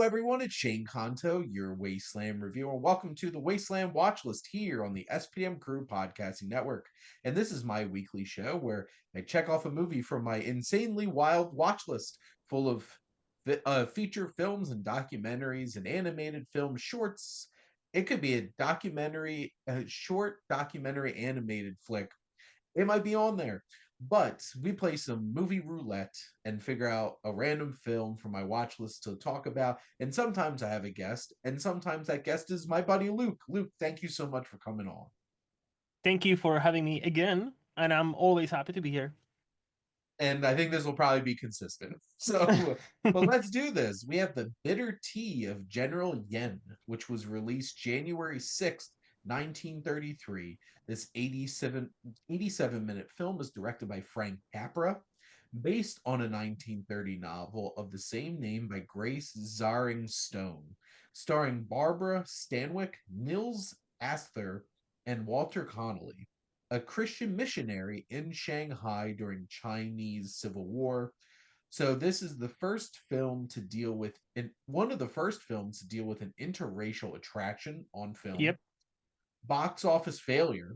everyone, it's Shane Conto, your Wasteland reviewer. Welcome to the Wasteland Watchlist here on the SPM Crew Podcasting Network. And this is my weekly show where I check off a movie from my insanely wild watch list full of feature films and documentaries and animated film shorts. It could be a short documentary animated flick. It might be on there. But we play some movie roulette and figure out a random film for my watch list to talk about. And sometimes I have a guest, and sometimes that guest is my buddy Luke. Luke, thank you so much for coming on. Thank you for having me again, and I'm always happy to be here. And I think this will probably be consistent. So, but let's do this. We have The Bitter Tea of General Yen, which was released January 6th, 1933. This 87-minute film was directed by Frank Capra, based on a 1930 novel of the same name by Grace Zaring Stone, starring Barbara Stanwyck, Nils Asther, and Walter Connolly, a Christian missionary in Shanghai during Chinese Civil War. So this is the first film to deal with one of the first films to deal with an interracial attraction on film. Yep. Box office failure,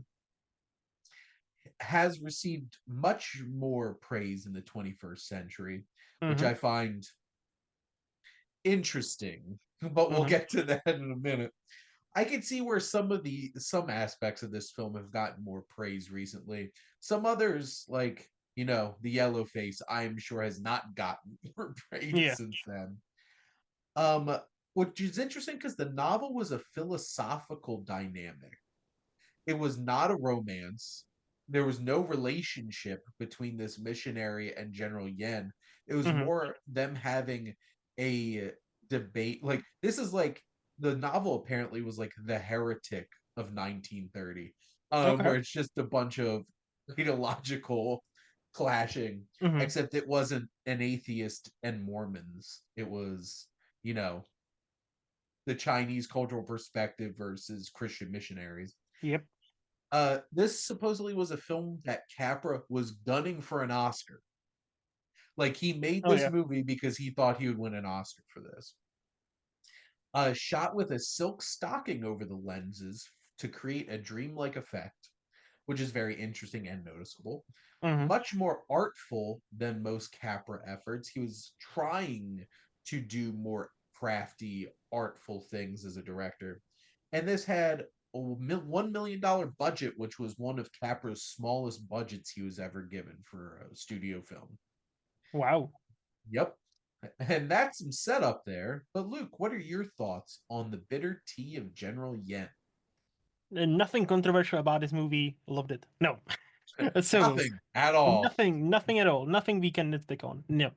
has received much more praise in the 21st century, which Mm-hmm. I find interesting, but we'll Mm-hmm. get to that in a minute. I can see where some aspects of this film have gotten more praise recently. Some others, like, the yellow face, I'm sure has not gotten more praise Yeah. since then. Um, which is interesting because the novel was a philosophical dynamic. It was not a romance. There was no relationship between this missionary and General Yen. It was Mm-hmm. more them having a debate. Like, this is like the novel apparently was like The Heretic of 1930, Okay. where it's just a bunch of theological clashing, Mm-hmm. except it wasn't an atheist and Mormons. It was, you know, the Chinese cultural perspective versus Christian missionaries. Yep. This supposedly was a film that Capra was gunning for an Oscar. Like, he made Oh this yeah. movie because he thought he would win an Oscar for this. Shot with a silk stocking over the lenses to create a dreamlike effect, which is very interesting and noticeable. Mm-hmm. Much more artful than most Capra efforts. He was trying to do more crafty, artful things as a director. And this had a $1 million budget, which was one of Capra's smallest budgets he was ever given for a studio film. Wow. Yep. And that's some setup there. But Luke, what are your thoughts on The Bitter Tea of General Yen? Nothing controversial about this movie. Loved it. No. So Nothing at all. nothing at all. Nothing we can nitpick on. No.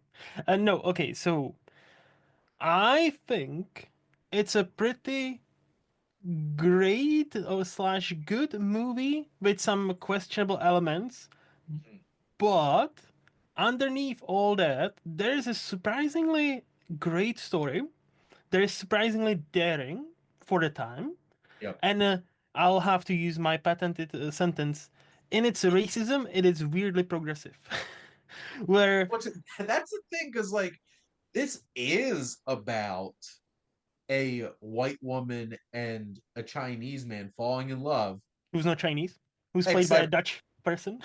No. Okay. So I think it's a pretty great or slash good movie with some questionable elements, but underneath all that, there is a surprisingly great story. There is surprisingly daring for the time, Yep. and I'll have to use my patented sentence. In its racism, it is weirdly progressive. Where What's that's the thing, because like this is about a white woman and a Chinese man falling in love, who's not Chinese, who's played by a except Dutch person.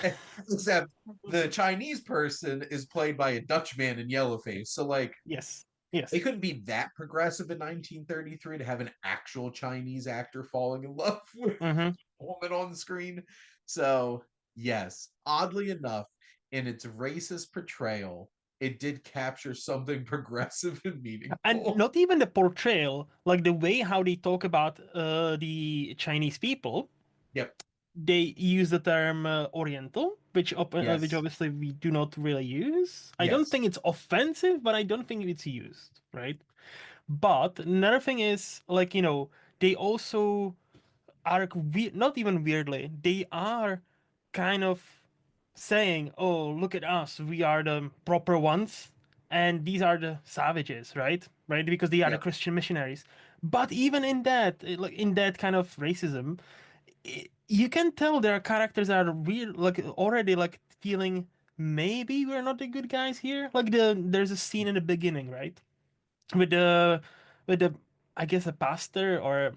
except the Chinese person is played by a Dutch man in yellowface. So like Yes, it yes. couldn't be that progressive in 1933 to have an actual Chinese actor falling in love with Mm-hmm. a woman on the screen. So yes, oddly enough, in its racist portrayal, it did capture something progressive and And meaningful. not even the portrayal, like the way how they talk about the Chinese people. Yep. They use the term Oriental, which Yes. obviously we do not really use. I don't Yes. think it's offensive, but I don't think it's used, right? But another thing is, like, they also are not even weirdly, they are kind of saying, "Oh, look at us, we are the proper ones, and these are the savages," right? Right, because they are the Yep. Christian missionaries. But even in that, like in that kind of racism, you can tell their characters are weird, like already like feeling maybe we're not the good guys here. Like there's a scene in the beginning, right, with the with a, I guess, a pastor or a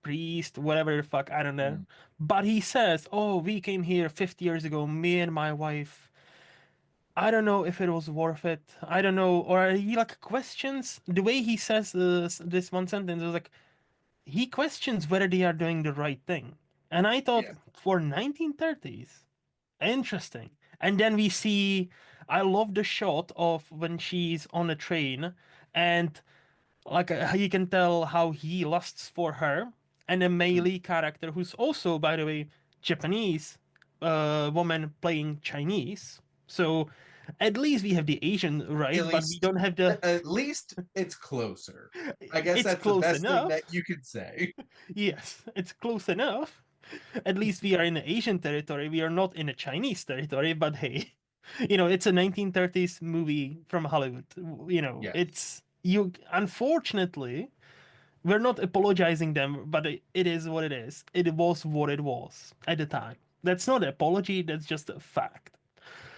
priest, whatever the fuck, I don't know. Mm. But he says, "Oh, we came here 50 years ago, me and my wife. I don't know if it was worth it. I don't know." Or he like questions the way he says this one sentence is like he questions whether they are doing the right thing. And I thought Yeah. for 1930s, interesting. And then we see, I love the shot of when she's on a train and like you can tell how he lusts for her, and a Mm. melee character who's also, by the way, Japanese woman playing Chinese. So at least we have the Asian At right, but we least, don't have the. at least it's closer. I guess It's that's the close best thing that enough. you could say. Yes, it's close enough. At least we are in the Asian territory. We are not in a Chinese territory, but hey, it's a 1930s movie from Hollywood. Yes. It's you. Unfortunately, we're not apologizing them, but it is what it is. It was what it was at the time. That's not an apology. That's just a fact.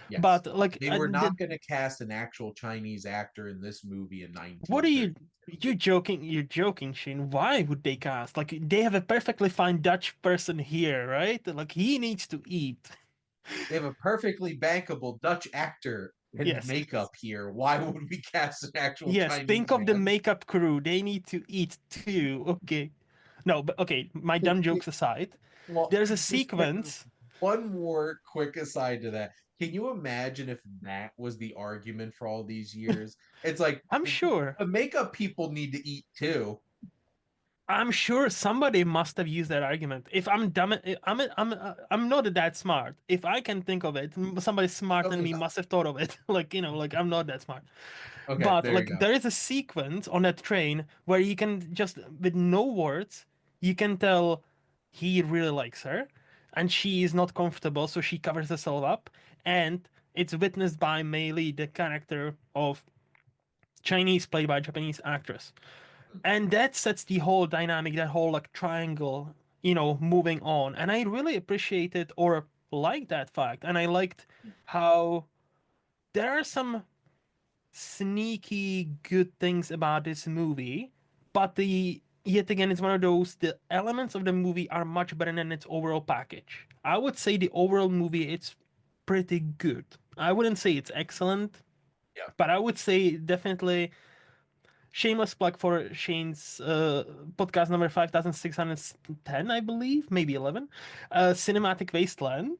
Yes. But like, They were not going to cast an actual Chinese actor in this movie in what are you? 1932. You're joking. You're joking, Shane. Why would they cast? Like, they have a perfectly fine Dutch person here, right? Like, he needs to eat. They have a perfectly bankable Dutch actor and Yes. makeup here. Why would we cast an actual Yes. Chinese Think of the man? makeup crew. They need to eat too. Okay. No, but okay. My dumb jokes aside, Well, there's a just sequence. one more quick aside to that. Can you imagine if that was the argument for all these years? It's like I'm sure. the makeup people need to eat too. I'm sure somebody must have used that argument. If I'm dumb, I'm not that smart. If I can think of it, somebody smarter than Okay, me must have thought of it. Like, like I'm not that smart. okay, But there you like go. there is a sequence on that train where you can just with no words, you can tell he really likes her and she is not comfortable, so she covers herself up, and it's witnessed by Mei Li, the character of Chinese played by a Japanese actress. And that sets the whole dynamic, that whole like triangle, moving on. And I really appreciated or liked that fact. And I liked how there are some sneaky good things about this movie, but yet again, it's one of those, the elements of the movie are much better than its overall package. I would say the overall movie, it's pretty good. I wouldn't say it's excellent, Yeah. but I would say definitely shameless plug for Shane's podcast number 5610, I believe, maybe 11, Cinematic Wasteland,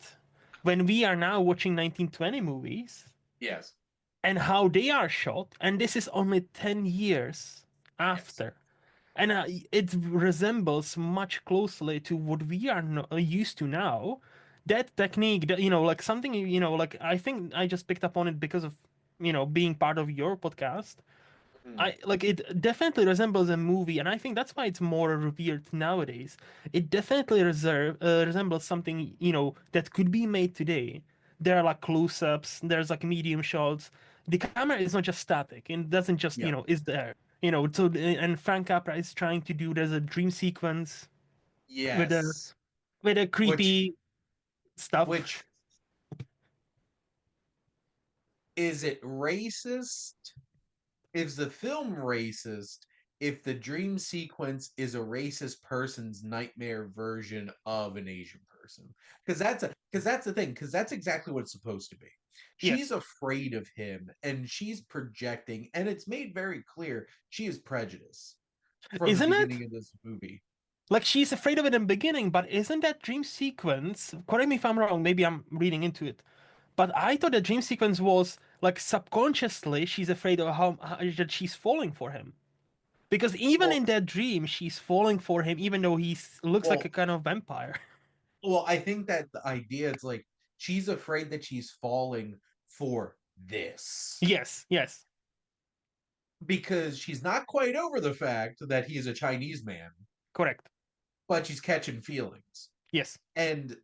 when we are now watching 1920 movies Yes. and how they are shot, and this is only 10 years Yes. after. And it resembles much closely to what we are used to now. That technique, that, like something, like I think I just picked up on it because of, being part of your podcast. Mhm. I like it definitely resembles a movie, and I think that's why it's more revered nowadays. It definitely resembles something that could be made today. There are like close-ups, there's like medium shots. The camera is not just static, and doesn't just Yeah. is there. So and Frank Capra is trying to do there's a dream sequence with a Yes. Which creepy stuff. which is it racist? Is the film racist if the dream sequence is a racist person's nightmare version of an Asian person? Because that's the thing, because that's exactly what it's supposed to be. She's Yes, afraid of him and she's projecting, and it's made very clear she is prejudiced from the isn't it? beginning of this movie. Like she's afraid of it in the beginning, but isn't that dream sequence? Correct me if I'm wrong. Maybe I'm reading into it. But I thought the dream sequence was like subconsciously she's afraid of how that she's falling for him. Because even Well, in that dream, she's falling for him, even though he looks like well, a kind of vampire. well, I think that the idea is like she's afraid that she's falling for this Yes, yes, because she's not quite over the fact that he is a Chinese man, correct. but she's catching feelings. Yes. And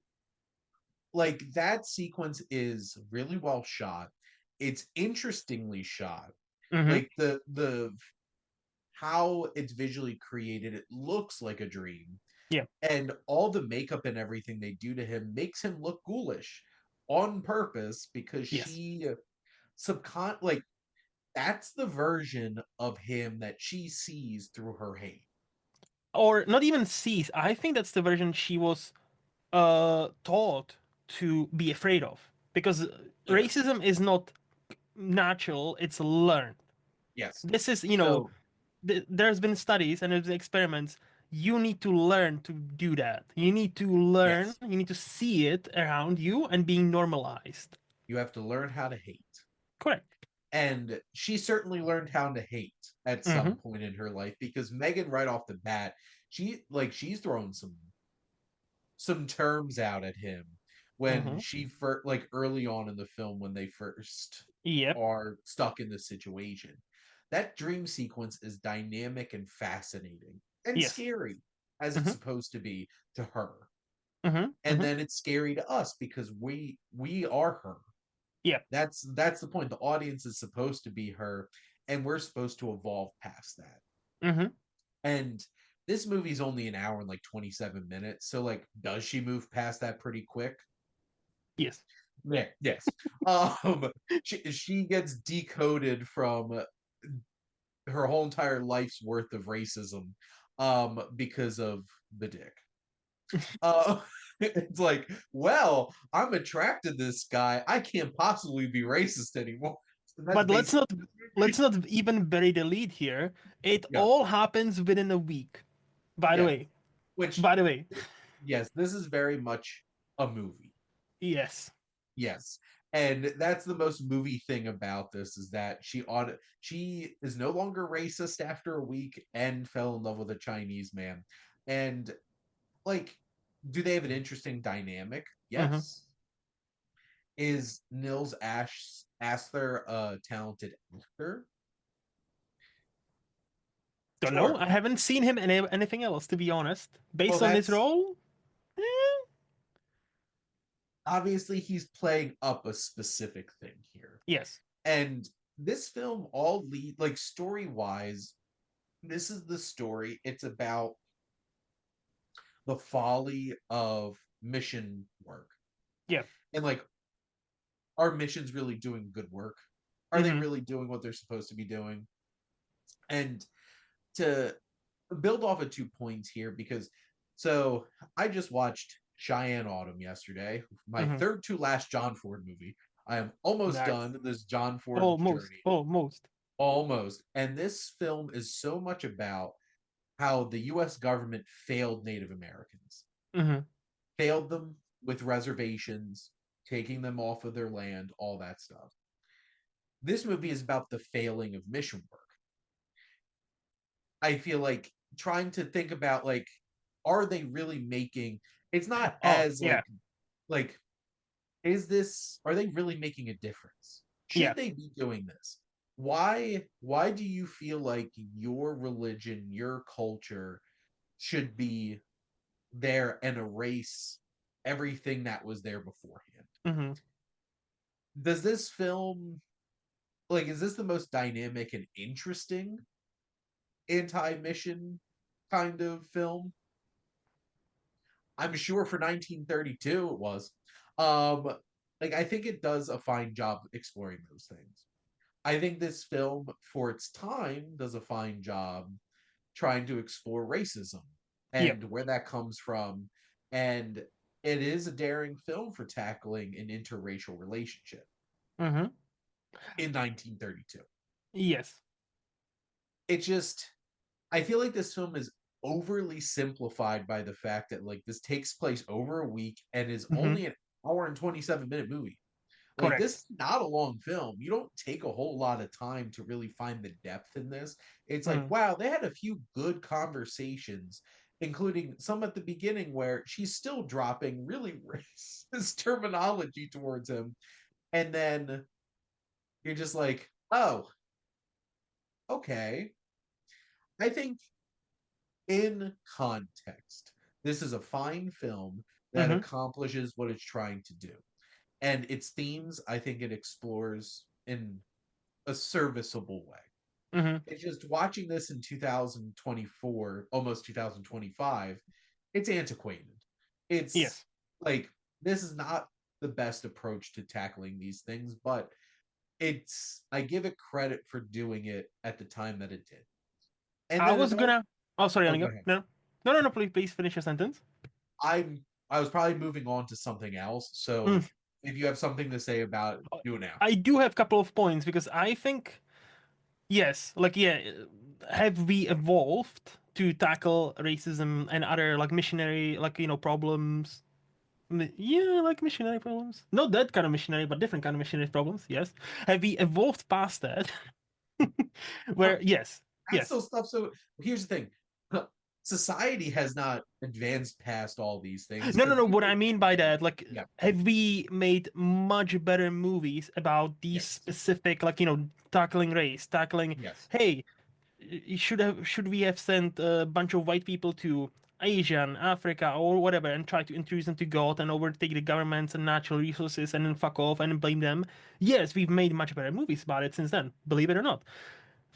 like that sequence is really well shot. It's interestingly shot. Mm-hmm. Like the how it's visually created, it looks like a dream. Yeah. And all the makeup and everything they do to him makes him look ghoulish on purpose because Yes. she like that's the version of him that she sees through her hate. Or not even sees. I think that's the version she was taught to be afraid of, because Yeah. racism is not natural, it's learned. Yes. This is, So there's been studies and there's been experiments. You need to learn to do that. You need to learn, yes, you need to see it around you and being normalized. you have to learn how to hate. Correct. And she certainly learned how to hate at Mm-hmm. some point in her life because Megan, right off the bat, she's throwing some terms out at him when Mm-hmm. she first, like early on in the film, when they first Yep. are stuck in the situation. That dream sequence is dynamic and fascinating and Yes. scary, as it's Mm-hmm. supposed to be to her. Mm-hmm. And Mm-hmm. then it's scary to us because we are her. Yep. That's the point. The audience is supposed to be her, and we're supposed to evolve past that. Mm-hmm. And this movie's only an hour and like 27 minutes. So like, does she move past that pretty quick? Yes. Yeah, yes. She gets decoded from her whole entire life's worth of racism because of the dick. Uh it's like, well, I'm attracted to this guy. I can't possibly be racist anymore. And that's But basically let's not even bury the lead here. It yeah. all happens within a week. By the Yeah. way. Which By the way. yes, this is very much a movie. Yes. Yes. And that's the most movie thing about this is that she is no longer racist after a week and fell in love with a Chinese man. And like, do they have an interesting dynamic? Mm-hmm. Yes. Is Nils Asler a talented actor? Don't know. Sure. I haven't seen him in anything else, to be honest. Well, Based on this that's role, eh, obviously he's playing up a specific thing here. yes. And this film all lead like story wise, this is the story. It's about the folly of mission work. Yeah. And like, are missions really doing good work? Are they Mm-hmm. really doing what they're supposed to be doing? And to build off of 2 points here, because so I just watched Cheyenne Autumn yesterday, my Mm-hmm. third to last John Ford movie. I am almost Nice. done this John Ford Almost. journey. Almost. Almost. And this film is so much about how the US government failed Native Americans, Mm-hmm. failed them with reservations, taking them off of their land, all that stuff. This movie is about the failing of mission work. I feel like trying to think about like, are they really making it's not Oh, as yeah. like is this are they really making a difference? Yeah. Should they be doing this? Why do you feel like your religion, your culture should be there and erase everything that was there beforehand? Mm-hmm. Does this film like is this the most dynamic and interesting anti-mission kind of film? I'm sure for 1932 it was. Um, like I think it does a fine job exploring those things. I think this film, for its time, does a fine job trying to explore racism Yep. and where that comes from. And it is a daring film for tackling an interracial relationship Mm-hmm. in 1932. Yes. It just, I feel like this film is overly simplified by the fact that like this takes place over a week and is Mm-hmm. only an hour and 27-minute movie. Like this Correct. is not a long film. You don't take a whole lot of time to really find the depth in this. It's like, Mm. wow, they had a few good conversations, including some at the beginning where she's still dropping really racist terminology towards him. And then you're just like, oh, okay. I think in context, this is a fine film that Mm-hmm. accomplishes what it's trying to do. And its themes, I think it explores in a serviceable way. Mm-hmm. It's just watching this in 2024, almost 2025, it's antiquated. It's Yes. like, this is not the best approach to tackling these things, but I give it credit for doing it at the time that it did. And I then was another, gonna. Oh, sorry, oh, go Anigo. ahead. No, no, no, no. Please finish your sentence. I'm I was probably moving on to something else. Mm. So if you have something to say about it, do it now. I do have a couple of points because I think yes, like yeah, have we evolved to tackle racism and other like missionary problems? Yeah, like missionary problems. Not that kind of missionary, but different kind of missionary problems. Yes. Have we evolved past that? Um, Where yes, that's yes. still stuff. So here's the thing. Society has not advanced past all these things No, no, because no. we've What been I mean by teaching. that, like, Yeah. have we made much better movies about these Yes. specific, like, tackling race, tackling, Yes. hey, should we have sent a bunch of white people to Asia and Africa or whatever and try to introduce them to God and overtake the governments and natural resources and then fuck off and blame them? Yes, we've made much better movies about it since then, believe it or not.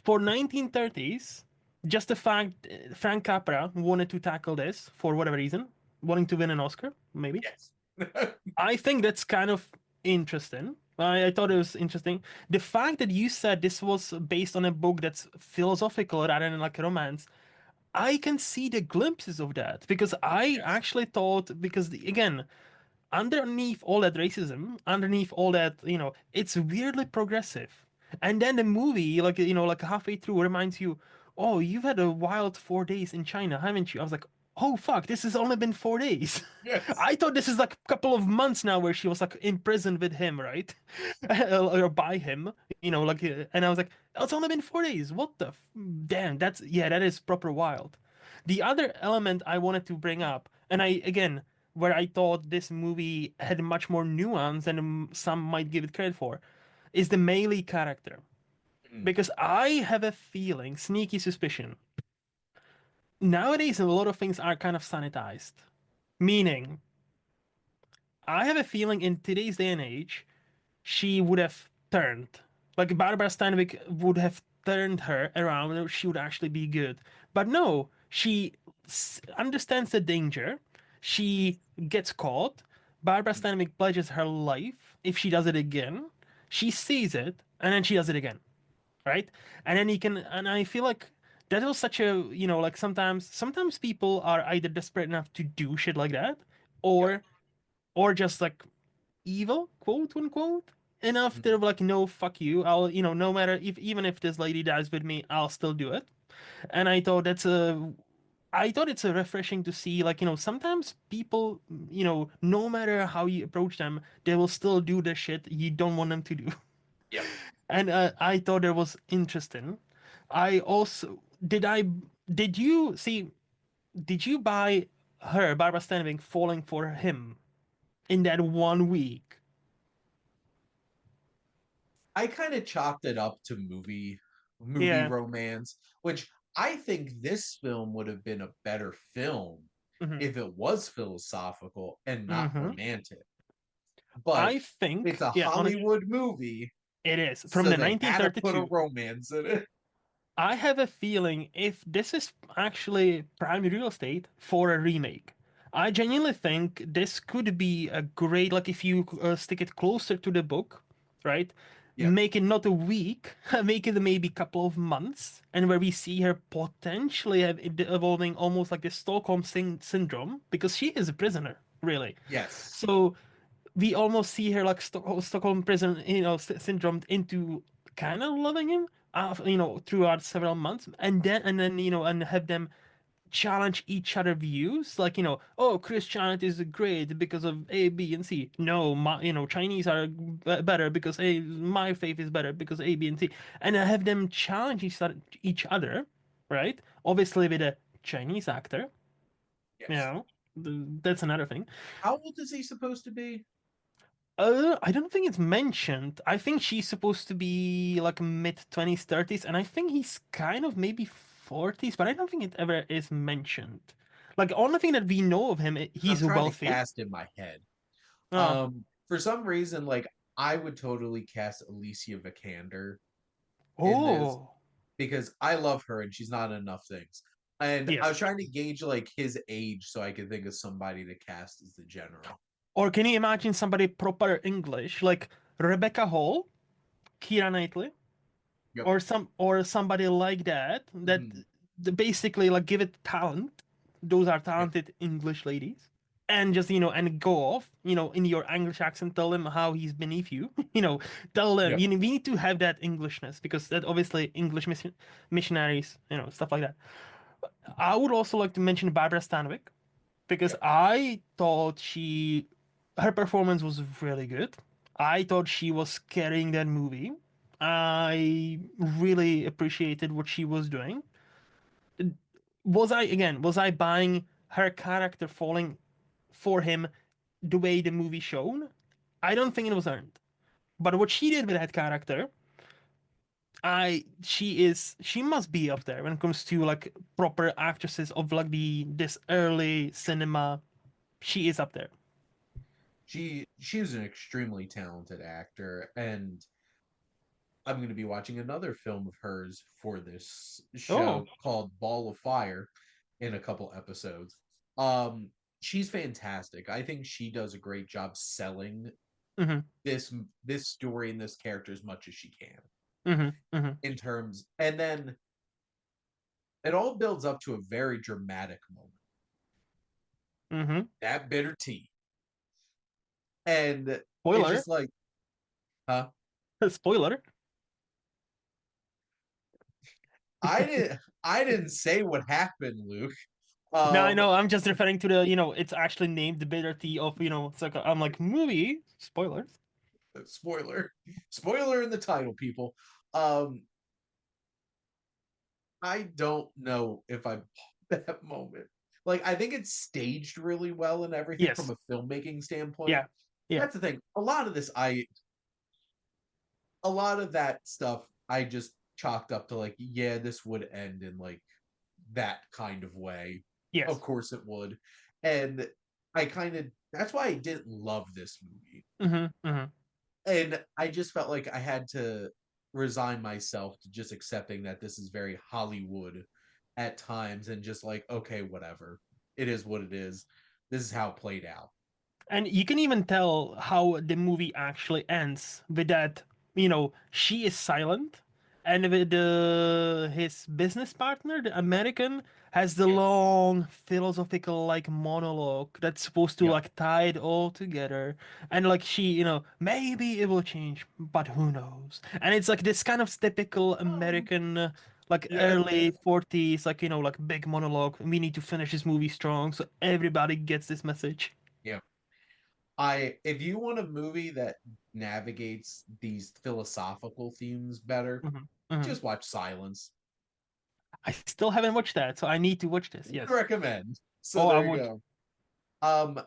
For 1930s, just the fact Frank Capra wanted to tackle this for whatever reason, wanting to win an Oscar, maybe. Yes. I think that's kind of interesting. I thought it was interesting. The fact that you said this was based on a book that's philosophical rather than like a romance, I can see the glimpses of that because I Yes. actually thought, because again, underneath all that racism, underneath all that, it's weirdly progressive. And then the movie, like, like halfway through, reminds you, oh, you've had a wild 4 days in China, haven't you? I was like, oh, fuck, this has only been 4 days. Yes. I thought this is like a couple of months now where she was like imprisoned with him, right? Or by him, and I was like, oh, it's only been 4 days. What the damn, yeah, that is proper wild. The other element I wanted to bring up, and again, where I thought this movie had much more nuance than some might give it credit for, is the Melee character. Mm. Because I have a feeling, sneaky suspicion, nowadays a lot of things are kind of sanitized. Meaning, I have a feeling in today's day and age, she would have turned. Like Barbara Stanwyck would have turned her around and she would actually be good. But no, she understands the danger. She gets caught. Barbara Mm. Stanwyck pledges her life if she does it again. She sees it and then she does it again, right? And then and I feel like that was such a, like sometimes people are either desperate enough to do shit like that Yep. or just like evil, quote unquote, enough Mm. to like, no, fuck you. I'll, no matter if even if this lady dies with me, I'll still do it. And I thought it's a refreshing to see, like, sometimes people, no matter how you approach them, they will still do the shit you don't want them to do. Yep. And I thought it was interesting. I also did you see did you buy her Barbara Stanwyck falling for him in that 1 week? I kind of chopped it up to movie Yeah. romance, which I think this film would have been a better film Hmm. if it was philosophical and not Hmm. romantic. But I it's think, a yeah, Hollywood movie, it is from so the they had to put a 1932. romance in it. I have a feeling if this is actually prime real estate for a remake, I genuinely think this could be a great, like, if you stick it closer to the book, right? Yep. Make it not a week, make it maybe a couple of months, and where we see her potentially have it evolving almost like the Stockholm syndrome, because she is a prisoner, really. Yes. So we almost see her like Stockholm prison, syndrome into kind of loving him, throughout several months, and then and have them challenge each other views, like oh, Christianity is great because of A, B, and C. No, Chinese are better because my faith is better because A, B, and C, and have them challenge each other, right? Obviously with a Chinese actor, you Yes. know, that's another thing. How old is he supposed to be? I don't think it's mentioned. I think she's supposed to be like mid 20s, 30s, and I think he's kind of maybe 40s, but I don't think it ever is mentioned. Like, the only thing that we know of him, Because I'm he's trying to wealthy. cast in my head. Oh, For some reason, like I would totally cast Alicia Vikander in this oh, because I love her and she's not in enough things. And I yes. was trying to gauge like his age so I could think of somebody to cast as the general. Or can you imagine somebody proper English, like Rebecca Hall Keira Knightley Yep. or somebody like that Mhm. basically like give it talent. Those are Yeah. talented English ladies. And just, and go off, in your English accent, tell them how he's beneath you. Tell them, Yep. we need to have that Englishness because that obviously English missionaries, stuff like that. I would also like to mention Barbara Stanwyck because Yep. I thought her performance was really good. I thought she was carrying that movie. I really appreciated what she was doing. Was I buying her character falling for him the way the movie shown? I don't think it was earned. But what she did with that character, she must be up there when it comes to like proper actresses of like this early cinema. She is up there. She's an extremely talented actor, and I'm going to be watching another film of hers for this Oh. show called Ball of Fire in a couple episodes. Um, she's fantastic. I think she does a great job selling Mm-hmm. this story and this character as much as she can Mm-hmm. Mm-hmm. in terms, and then it all builds up to a very dramatic moment. Mm-hmm. That bitter tea, and it's Spoiler. just like, huh? Spoiler. I didn't say what happened, Luke. No, I Um, know. I'm just referring to it's actually named the bitter tea of, it's like I'm like movie spoilers. spoiler, spoiler in the title, people. Um, I don't know if I bought that moment. Like, I think it's staged really well and everything from Yes. a filmmaking standpoint. Yeah. Yeah. That's the thing. A lot of that stuff, I just chalked up to like, yeah, this would end in like that kind of way. Of Yes. course it would. And I kind of, that's why I didn't love this movie. Mm-hmm. Mm-hmm. And I just felt like I had to resign myself to just accepting that this is very Hollywood at times and just like, okay, whatever. It is what it is. This is how it played out. And you can even tell how the movie actually ends with that, she is silent, and with his business partner, the American, has the Yep. long philosophical like monologue that's supposed to Yep. like tie it all together. And like she, maybe it will change, but who knows? And it's like this kind of typical American. Like Yeah. early 40s, like like big monologue. We need to finish this movie strong, so everybody gets this message. Yeah. I if you want a movie that navigates these philosophical themes better, Mhm, mhm. just watch Silence. I still haven't watched that, so I need to watch this. Would Yes. recommend. So Oh, I there you would. go. Um,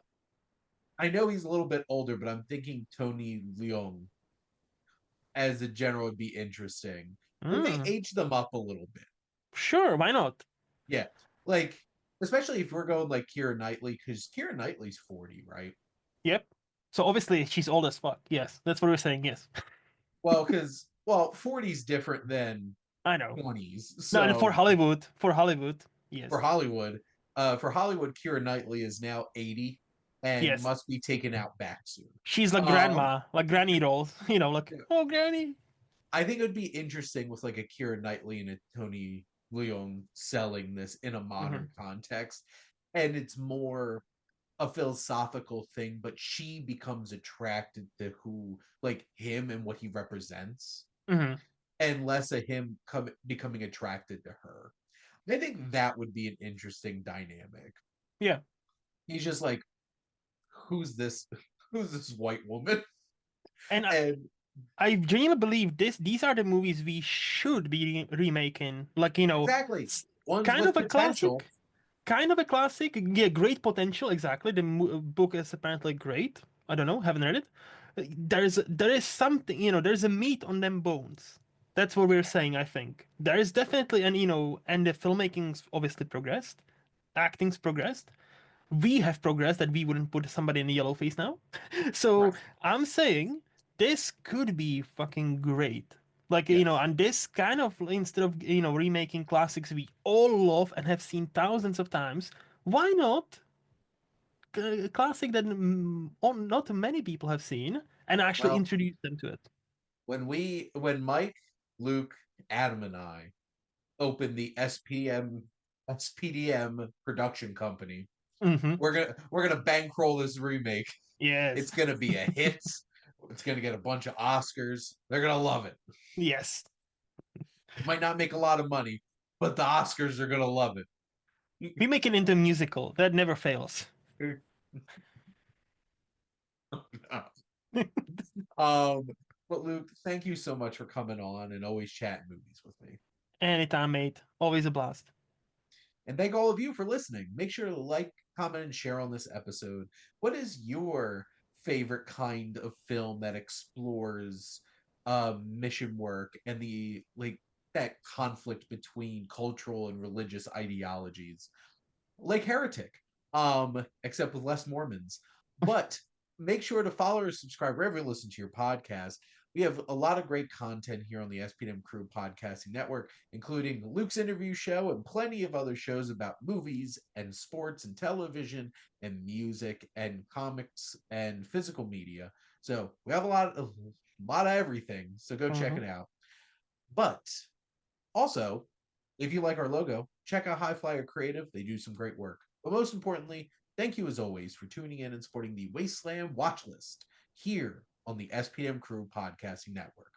I know he's a little bit older, but I'm thinking Tony Leung as a general would be interesting. They may Mm, age them up a little bit. sure, why not? Yeah. Like, especially if we're going like Keira Knightley, because Keira Knightley's 40, right? Yep. So obviously she's old as fuck. Yes, that's what we're saying. Yes, Well, 40's different than I know. 20s. No, and So For Hollywood, yes, For Hollywood, Keira Knightley is now 80 and yes. must be taken out back soon. She's like Um, grandma, like granny dolls. Like oh, granny. I think it would be interesting with like a Keira Knightley and a Tony Leung selling this in a Hmm. modern context. And it's more a philosophical thing, but she becomes attracted to who, like him and what he represents, Hmm. and less of him becoming attracted to her. I think that would be an interesting dynamic. Yeah, He's just like, who's this? Who's this white woman? and And I genuinely believe these are the movies we should be remaking. Like exactly ones kind with of a potential. classic. Kind of a classic. Yeah, great potential. Exactly. The book is apparently great. I don't know. Haven't read it. There is something. There's a meat on them bones. That's what we're saying. I think there is definitely, and the filmmaking's obviously progressed, acting's progressed. We have progressed that we wouldn't put somebody in a yellow face now. So Right. I'm saying this could be fucking great. Like, Yes. and this kind of, instead of, remaking classics we all love and have seen thousands of times, why not a classic that not many people have seen and actually Well, introduce them to it? when Mike, Luke, Adam, and I open the SPDM production company, Mm-hmm. we're gonna bankroll this remake. Yes. It's gonna be a hit. It's gonna get a bunch of Oscars. They're gonna love it. Yes. It might not make a lot of money, but the Oscars are gonna love We make it into a musical. That never fails. it. um, but Luke, thank you so much for coming on and always chatting movies with me. Anytime, mate. Always a blast. And thank all of you for listening. Make sure to like, comment, and share on this episode. What is your favorite kind of film that explores mission work and the like that conflict between cultural and religious ideologies? Like Heretic, except with less Mormons. But make sure to follow or subscribe wherever you listen to your podcast. We have a lot of great content here on the SPM Crew Podcasting Network, including Luke's interview show and plenty of other shows about movies and sports and television and music and comics and physical media. So we have a lot of everything. So go check Mm-hmm. it out. But also, if you like our logo, check out HiFlyer Creative. They do some great work. But most importantly, thank you as always for tuning in and supporting the Wasteland Watchlist here on the SPM Crew Podcasting Network.